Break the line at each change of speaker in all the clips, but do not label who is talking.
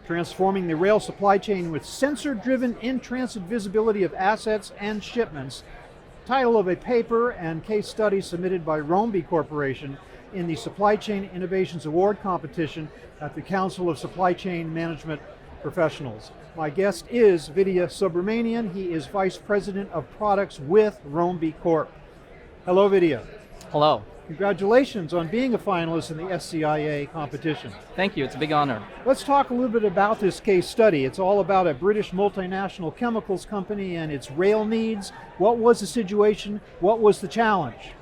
transforming the rail supply chain with sensor-driven in-transit visibility of assets and shipments. Title of a paper and case study submitted by Romby Corporation in the Supply Chain Innovations Award competition at the Council of Supply Chain Management Professionals. My guest is Vidya Subramanian. He is Vice President of Products with Romby Corp. Hello, Vidya.
Hello.
Congratulations on being a finalist in the SCIA competition.
Thank you, it's a big honor.
Let's talk a little bit about this case study. It's all about a British multinational chemicals company and its rail needs. What was the situation? What was the challenge?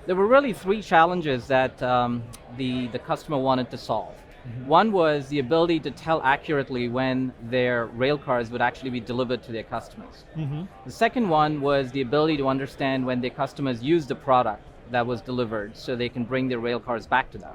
There were really three challenges that the customer wanted to solve. Mm-hmm. One was the ability to tell accurately when their rail cars would actually be delivered to their customers. Mm-hmm. The second one was the ability to understand when their customers use the product that was delivered so they can bring their rail cars back to them.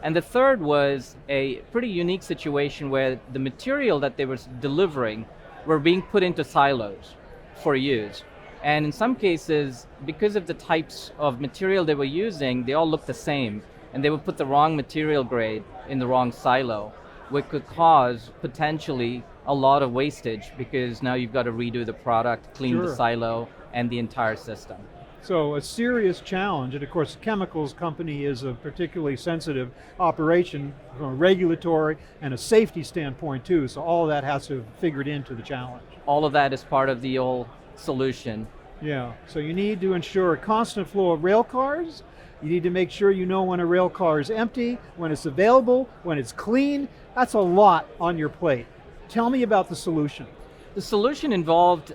And the third was a pretty unique situation where the material that they were delivering were being put into silos for use. And in some cases, because of the types of material they were using, they all looked the same. And they would put the wrong material grade in the wrong silo, which could cause potentially a lot of wastage because now you've got to redo the product, clean the silo, and the entire system.
So a serious challenge, and of course the chemicals company is a particularly sensitive operation from a regulatory and a safety standpoint too, so all of that has to be figured into the challenge.
All of that is part of the whole solution.
Yeah, so you need to ensure a constant flow of rail cars. You need to make sure you know when a rail car is empty, when it's available, when it's clean. That's a lot on your plate. Tell me about the solution.
The solution involved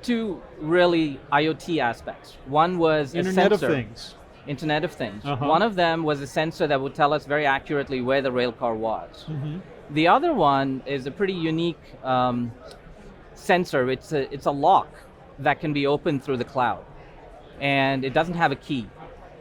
two really IoT aspects. One was a
Internet
sensor.
of Things.
Internet of Things.
Uh-huh.
One of them was a sensor that would tell us very accurately where the rail car was.
Mm-hmm.
The other one is a pretty unique sensor. It's a lock that can be opened through the cloud, and it doesn't have a key.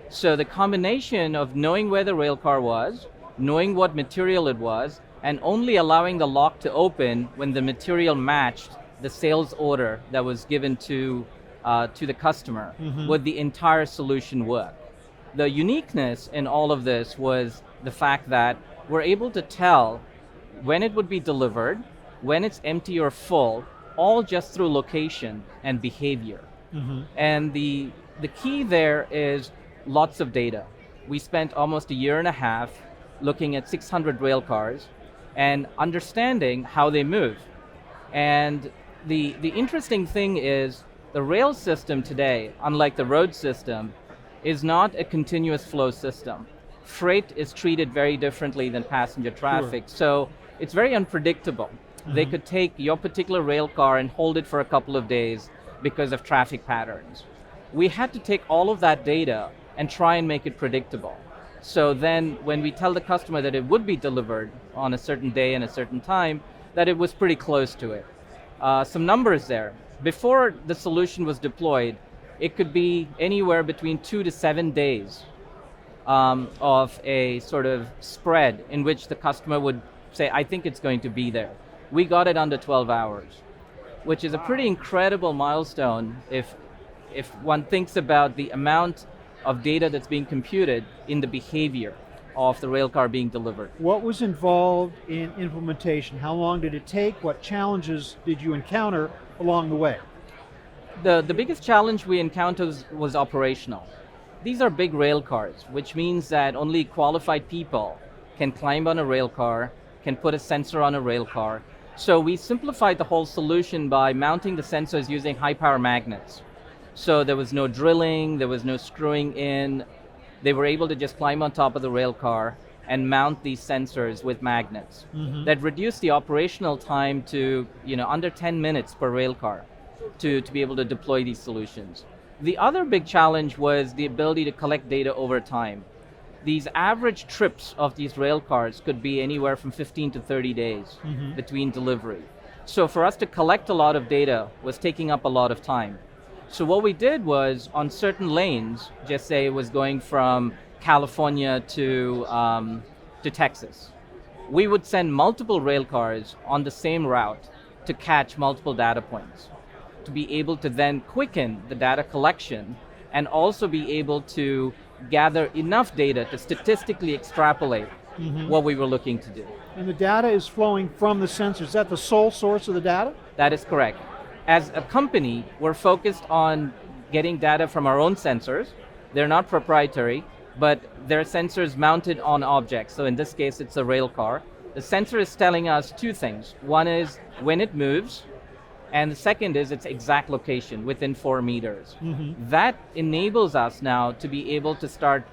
So the combination of knowing where the rail car was, knowing what material it was, and only allowing the lock to open when the material matched the sales order that was given to the customer, would the entire solution work. The uniqueness in all of this was the fact that we're able to tell when it would be delivered, when it's empty or full, all just through location and behavior. Mm-hmm. And the key there is lots of data. We spent almost a year and a half looking at 600 rail cars and understanding how they move. And the interesting thing is the rail system today, unlike the road system, is not a continuous flow system. Freight is treated very differently than passenger traffic, so it's very unpredictable. Mm-hmm. They could take your particular rail car and hold it for a couple of days because of traffic patterns. We had to take all of that data and try and make it predictable. So then when we tell the customer that it would be delivered on a certain day and a certain time, that it was pretty close to it. Some numbers there. Before the solution was deployed, it could be anywhere between 2 to 7 days of a sort of spread in which the customer would say, I think it's going to be there. We got it under 12 hours, which is a pretty incredible milestone if one thinks about the amount of data that's being computed in the behavior of the rail car being delivered.
What was involved in implementation? How long did it take? What challenges did you encounter along the way?
The biggest challenge we encountered was operational. These are big rail cars, which means that only qualified people can climb on a rail car, can put a sensor on a rail car. So we simplified the whole solution by mounting the sensors using high power magnets. So there was no drilling, there was no screwing in. They were able to just climb on top of the rail car and mount these sensors with magnets. Mm-hmm. That reduced the operational time to under 10 minutes per rail car to be able to deploy these solutions. The other big challenge was the ability to collect data over time. These average trips of these rail cars could be anywhere from 15 to 30 days between delivery. So for us to collect a lot of data was taking up a lot of time. So what we did was, on certain lanes, just say it was going from California to Texas, we would send multiple rail cars on the same route to catch multiple data points, to be able to then quicken the data collection and also be able to gather enough data to statistically extrapolate what we were looking to do.
And the data is flowing from the sensors. Is that the sole source of the data?
That is correct. As a company, we're focused on getting data from our own sensors. They're not proprietary, but they're sensors mounted on objects. So in this case, it's a rail car. The sensor is telling us two things. One is when it moves, and the second is its exact location within 4 meters. That enables us now to be able to start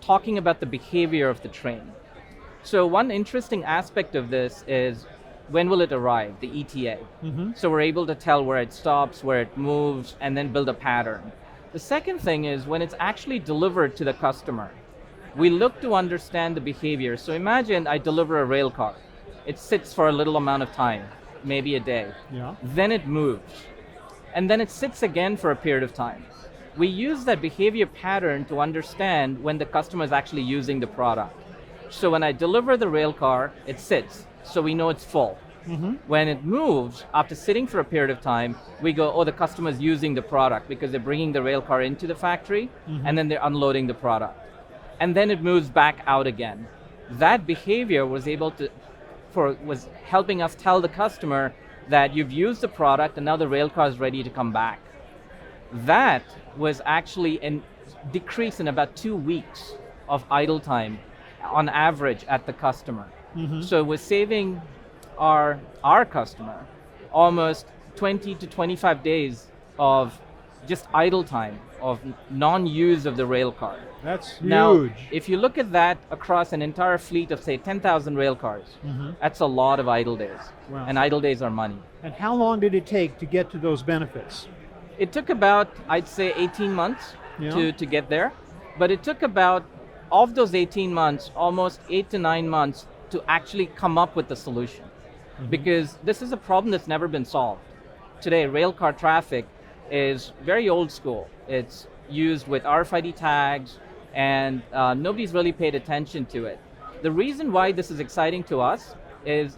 talking about the behavior of the train. So one interesting aspect of this is when will it arrive, the ETA. So we're able to tell where it stops, where it moves, and then build a pattern. The second thing is when it's actually delivered to the customer. We look to understand the behavior. So imagine I deliver a rail car. It sits for a little amount of time, maybe a day. Then it moves. And then it sits again for a period of time. We use that behavior pattern to understand when the customer is actually using the product. So when I deliver the rail car, it sits, so we know it's full. When it moves, after sitting for a period of time, we go, oh, the customer is using the product because they're bringing the rail car into the factory, and then they're unloading the product. And then it moves back out again. That behavior was helping us tell the customer that you've used the product and now the rail car is ready to come back. That was actually a decrease in about 2 weeks of idle time on average at the customer. So we're saving our customer almost 20 to 25 days of just idle time, of non-use of the rail car.
That's huge.
Now, if you look at that across an entire fleet of say 10,000 rail cars, that's a lot of idle days.
Wow.
And idle days are money.
And how long did it take to get to those benefits?
It took about, I'd say 18 months to get there, but it took about, of those 18 months, almost 8 to 9 months to actually come up with the solution. Because this is a problem that's never been solved. Today, rail car traffic is very old school. It's used with RFID tags, and nobody's really paid attention to it. The reason why this is exciting to us is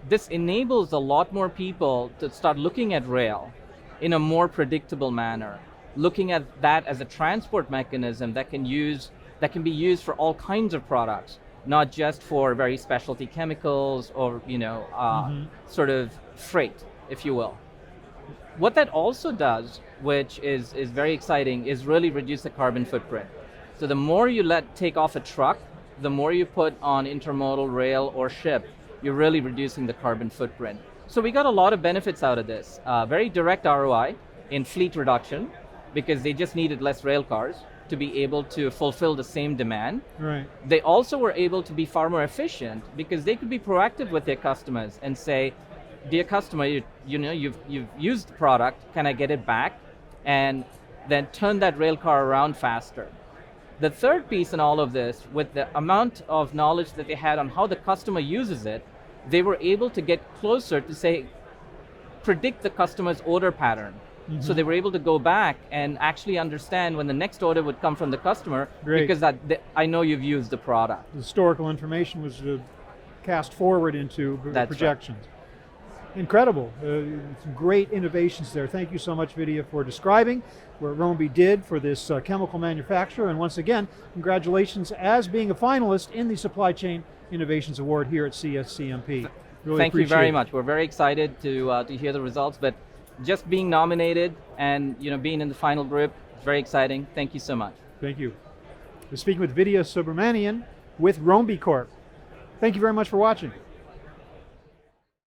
this enables a lot more people to start looking at rail in a more predictable manner, looking at that as a transport mechanism that can be used for all kinds of products, not just for very specialty chemicals or sort of freight, if you will. What that also does, which is very exciting, is really reduce the carbon footprint. So the more you take off a truck, the more you put on intermodal, rail, or ship, you're really reducing the carbon footprint. So we got a lot of benefits out of this. Very direct ROI in fleet reduction, because they just needed less rail cars to be able to fulfill the same demand. They also were able to be far more efficient because they could be proactive with their customers and say, dear customer, you've used the product, can I get it back? And then turn that rail car around faster. The third piece in all of this, with the amount of knowledge that they had on how the customer uses it, they were able to get closer to predict the customer's order pattern. So they were able to go back and actually understand when the next order would come from the customer, because I know you've used the product.
The historical information was cast forward into projections. Right. Incredible. Some great innovations there. Thank you so much, Vidya, for describing what Roamby did for this chemical manufacturer. And once again, congratulations as being a finalist in the Supply Chain Innovations Award here at CSCMP. Really
Thank you very much. We're very excited to hear the results, but just being nominated and being in the final group is very exciting. Thank you so much.
Thank you. We're speaking with Vidya Subramanian with Roamby Corp. Thank you very much for watching.